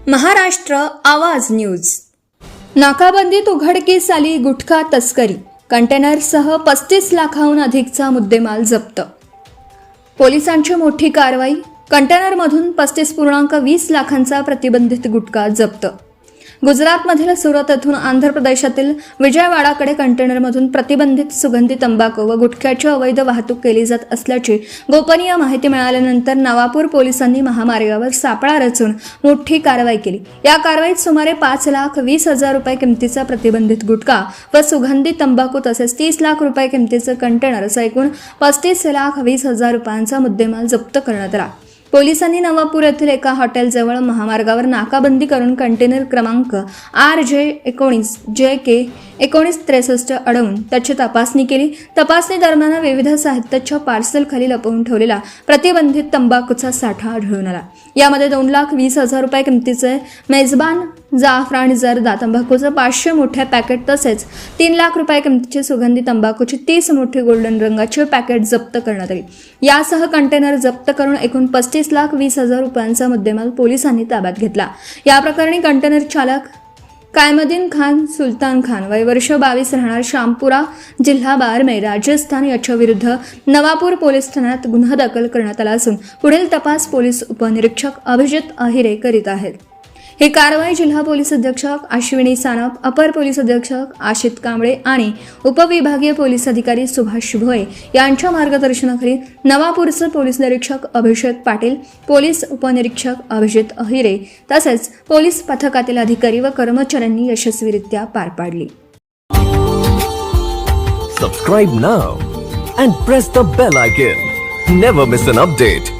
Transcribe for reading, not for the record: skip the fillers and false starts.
महाराष्ट्र आवाज न्यूज। नाकाबंदीत उघडकीस आली गुटखा तस्करी, कंटेनरसह 35 लाखांहून अधिकचा मुद्देमाल जप्त। पोलिसांची मोठी कारवाई, कंटेनरमधून 35.20 लाखांचा प्रतिबंधित गुटखा जप्त। गुजरातमधील सुरत येथून आंध्र प्रदेशातील विजयवाडाकडे कंटेनरमधून प्रतिबंधित सुगंधी तंबाखू व गुटख्याची अवैध वाहतूक केली जात असल्याची गोपनीय माहिती मिळाल्यानंतर नवापूर पोलिसांनी महामार्गावर सापळा रचून मोठी कारवाई केली। या कारवाईत सुमारे 5,20,000 रुपये किमतीचा प्रतिबंधित गुटखा व सुगंधी तंबाखू तसेच 30 लाख रुपये किमतीचे कंटेनर असा एकूण 35,20,000 रुपयांचा मुद्देमाल जप्त करण्यात आला। पोलिसांनी नवापूर येथील एका हॉटेलजवळ महामार्गावर नाकाबंदी करून कंटेनर क्रमांक RJ19 JK 1963 अडवून त्याची तपासणी केली। तपासणी दरम्यान विविध साहित्याच्या पार्सल खाली लपवून ठेवलेला प्रतिबंधित तंबाखूचा साठा आढळून आला। यामध्ये 2,20,000 रुपये किमतीचे मेजबान जाफरान जर्दा तंबाखूचे 500 मोठे पॅकेट तसेच 3 लाख रुपये किमतीचे सुगंधी तंबाखूची 30 मोठी गोल्डन रंगाचे पॅकेट जप्त करण्यात आले। यासह कंटेनर जप्त करून एकूण 35,20,000 रुपयांचा मुद्देमाल पोलिसांनी ताब्यात घेतला। या प्रकरणी कंटेनर चालक कायमदीन खान सुलतान खान वय वर्ष 22 राहणार शामपुरा जिल्हा बारमेर राजस्थान याच्या विरुद्ध नवापूर पोलीस ठाण्यात गुन्हा दाखल करण्यात आला असून पुढील तपास पोलीस उपनिरीक्षक अभिजित अहिरे करीत आहेत। ही कारवाई जिल्हा पोलीस अधीक्षक अश्विनी सानप, अपर पोलीस अधीक्षक आशित कांबळे आणि उपविभागीय पोलीस अधिकारी सुभाष भोये यांच्या मार्गदर्शनाखाली नवापूरचे पोलीस निरीक्षक अभिषेक पाटील, पोलीस उपनिरीक्षक अभिजित अहिरे तसेच पोलीस पथकातील अधिकारी व कर्मचाऱ्यांनी यशस्वीरित्या पार पाडली। Subscribe now and press the bell icon. Never miss an update.